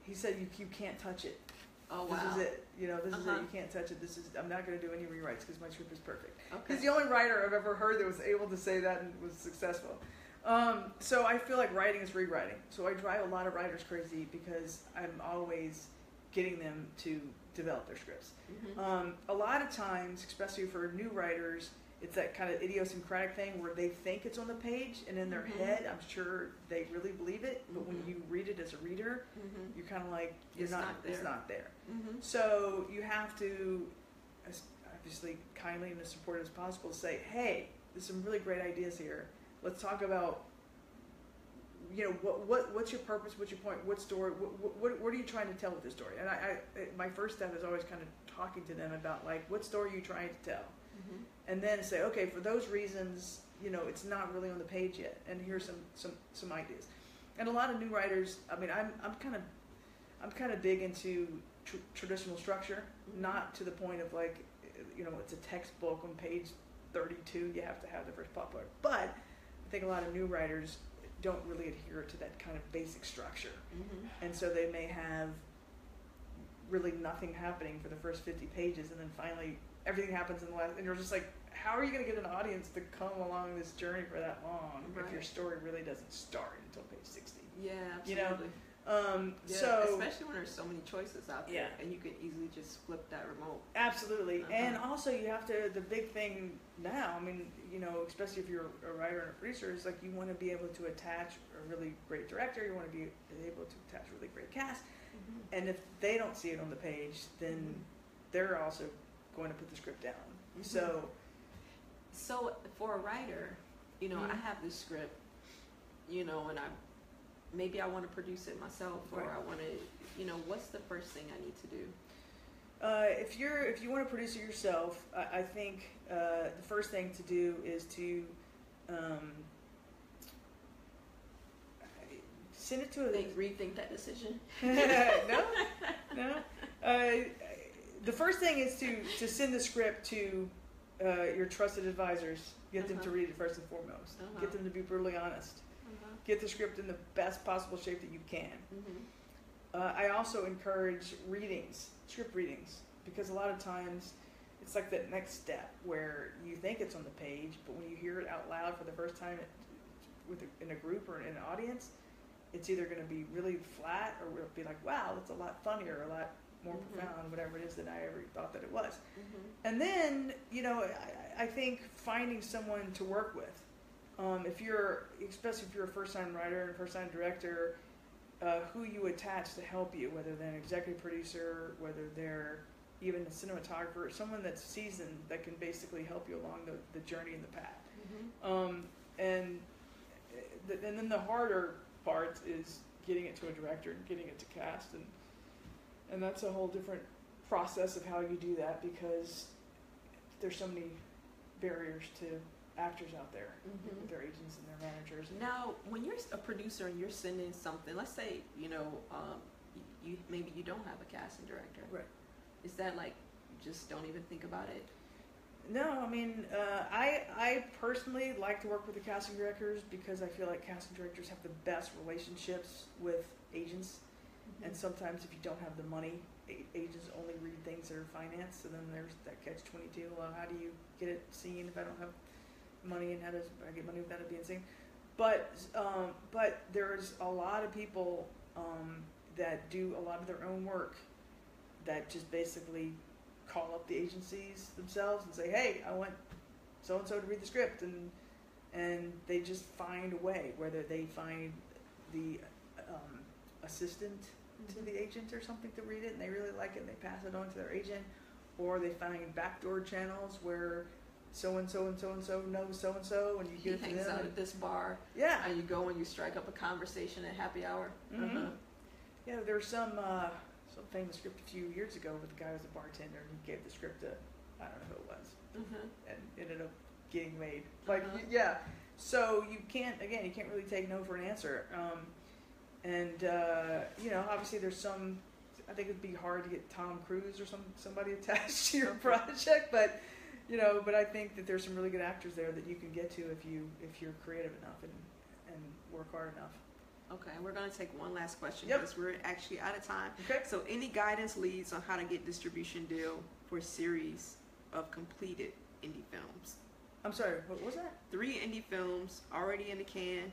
Speaker 3: He said you can't touch it.
Speaker 1: Oh wow.
Speaker 3: This is it. You know, this is it.
Speaker 1: Uh-huh.
Speaker 3: You can't touch it. I'm not going to do any rewrites because my script is perfect.
Speaker 1: Okay.
Speaker 3: He's the only writer I've ever heard that was able to say that and was successful. So I feel like writing is rewriting. So I drive a lot of writers crazy because I'm always getting them to develop their scripts.
Speaker 1: Mhm.
Speaker 3: A lot of times, especially for new writers, it's that kind of idiosyncratic thing where they think it's on the page, and in their
Speaker 1: Mhm.
Speaker 3: head, I'm sure they really believe it. But when
Speaker 1: Mhm.
Speaker 3: you read it as a reader,
Speaker 1: Mhm.
Speaker 3: you're kind of like,
Speaker 1: It's not there.
Speaker 3: It's not there.
Speaker 1: Mhm.
Speaker 3: So you have to, as obviously kindly and as supportive as possible, say, hey, there's some really great ideas here. Let's talk about, you know, what's your purpose, what's your point, what story, what are you trying to tell with this story? And my first step is always kind of talking to them about like, what story are you trying to tell?
Speaker 1: Mhm.
Speaker 3: And then say, okay, for those reasons, you know, it's not really on the page yet, and here's some ideas. And a lot of new writers, I mean, I'm kind of big into traditional structure,
Speaker 1: Mhm.
Speaker 3: not to the point of like, you know, it's a textbook on page 32, you have to have the first plot point. But I think a lot of new writers don't really adhere to that kind of basic structure,
Speaker 1: Mhm.
Speaker 3: and so they may have really nothing happening for the first 50 pages, and then finally everything happens in the last, and you're just like, how are you going to get an audience to come along this journey for that long if your
Speaker 1: Right.
Speaker 3: story really doesn't start until page 60?
Speaker 1: Yeah,
Speaker 3: You know,
Speaker 1: absolutely. Yeah,
Speaker 3: So
Speaker 1: especially when there's so many choices out there,
Speaker 3: Yeah.
Speaker 1: and you can easily just flip that remote.
Speaker 3: absolutely,
Speaker 1: Uh-huh.
Speaker 3: and also you have to, the big thing now, I mean, you know, especially if you're a writer and a producer, is like you want to be able to attach a really great director, you want to be able to attach a really great cast, and if they don't see it on the page, then they're also going to put the script down.
Speaker 1: Mhm.
Speaker 3: So
Speaker 1: for a writer, you know, I
Speaker 3: Mhm.
Speaker 1: have this script, you know, and maybe I want to produce it myself, or
Speaker 3: Right.
Speaker 1: I want to, you know, what's the first thing I need to do?
Speaker 3: if you want to produce it yourself, I think the first thing to do is to send it to a
Speaker 1: Rethink that decision.
Speaker 3: no. The first thing is to send the script to your trusted advisors. Get them to
Speaker 1: Uh-huh.
Speaker 3: read it first and foremost.
Speaker 1: Uh-huh.
Speaker 3: Get them to be brutally honest. Get the script in the best possible shape that you can. I also encourage script readings, because a lot of times it's like that next step where you think it's on the page, but when you hear it out loud for the first time in a group or in an audience, it's either going to be really flat or it'll be like, wow, that's a lot funnier, a lot more
Speaker 1: Mhm.
Speaker 3: profound, whatever it is than I ever thought that it was. And then, you know, I think finding someone to work with. especially if you're a first-time writer and first-time director, who you attach to help you, whether they're an executive producer, whether they're even a cinematographer, someone that's seasoned that can basically help you along the journey and the path. And then the harder part is getting it to a director and getting it to cast, and that's a whole different process of how you do that, because there's so many barriers to actors out there with their agents and their managers.
Speaker 1: Now, when you're a producer and you're sending something, let's say, you maybe you don't have a casting director.
Speaker 3: Right.
Speaker 1: Is that like, you just don't even think about it?
Speaker 3: No, I mean, I personally like to work with the casting directors because I feel like casting directors have the best relationships with agents. And sometimes if you don't have the money, agents only read things that are financed, so then there's that catch-22. Well, how do you get it seen if I don't have money, and how does I get money without it being seen? But there's a lot of people that do a lot of their own work that just basically call up the agencies themselves and say, hey, I want so-and-so to read the script, and they just find a way, whether they find the assistant to the agent or something to read it and they really like it and they pass it on to their agent, or they find backdoor channels where so-and-so and so-and-so knows so-and-so, and you get it to them.
Speaker 1: He hangs out at this bar.
Speaker 3: Yeah.
Speaker 1: And you go and you strike up a conversation at happy hour.
Speaker 3: Yeah, there's some famous script a few years ago where the guy was a bartender and he gave the script to, I don't know who it was, and it ended up getting made. Like, yeah. So you can't really take no for an answer. Obviously there's some, I think it'd be hard to get Tom Cruise or somebody attached to your project, but I think that there's some really good actors there that you can get to if you're creative enough and work hard enough.
Speaker 1: Okay, we're going to take one last question
Speaker 3: Yep.
Speaker 1: because we're actually out of time.
Speaker 3: Okay.
Speaker 1: So any guidance leads on how to get distribution deal for a series of completed indie films?
Speaker 3: I'm sorry, what was that?
Speaker 1: 3 indie films already in the can,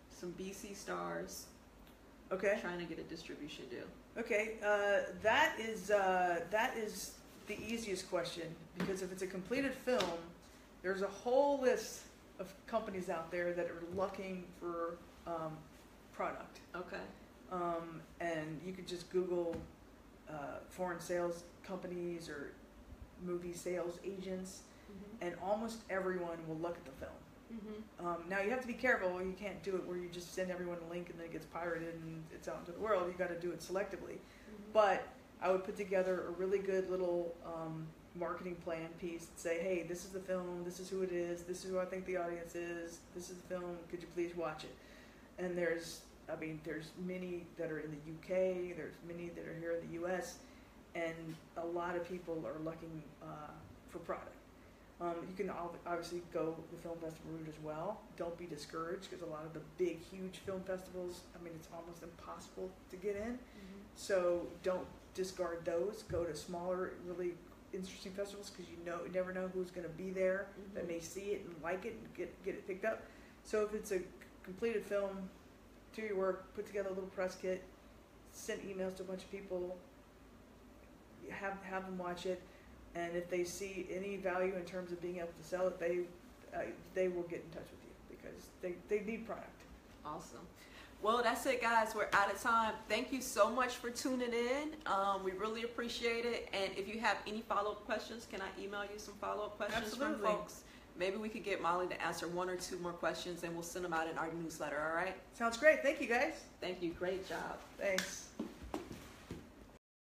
Speaker 1: some BC stars.
Speaker 3: Okay.
Speaker 1: Trying to get a distribution deal.
Speaker 3: Okay, that is the easiest question, because if it's a completed film, there's a whole list of companies out there that are looking for product.
Speaker 1: Okay.
Speaker 3: And you could just Google foreign sales companies or movie sales agents, and almost everyone will look at the film. Now you have to be careful. You can't do it where you just send everyone a link and then it gets pirated and it's out into the world. You got to do it selectively. But I would put together a really good little marketing plan piece and say, hey, this is the film, this is who it is, this is who I think the audience is, this is the film, could you please watch it? And there's many that are in the UK, there's many that are here in the US, and a lot of people are looking for product. You can obviously go the film festival route as well. Don't be discouraged, because a lot of the big, huge film festivals, it's almost impossible to get in. So don't discard those. Go to smaller, really interesting festivals, because you never know who's going to be there that may see it and like it and get it picked up. So if it's a completed film, do your work, put together a little press kit, send emails to a bunch of people, have them watch it. And if they see any value in terms of being able to sell it, they will get in touch with you, because they need product.
Speaker 1: Awesome. Well, that's it, guys. We're out of time. Thank you so much for tuning in. We really appreciate it. And if you have any follow-up questions, can I email you some follow-up questions from folks? Maybe we could get Molly to answer 1 or 2 more questions, and we'll send them out in our newsletter, all right?
Speaker 3: Sounds great. Thank you, guys.
Speaker 1: Thank you. Great job.
Speaker 3: Thanks.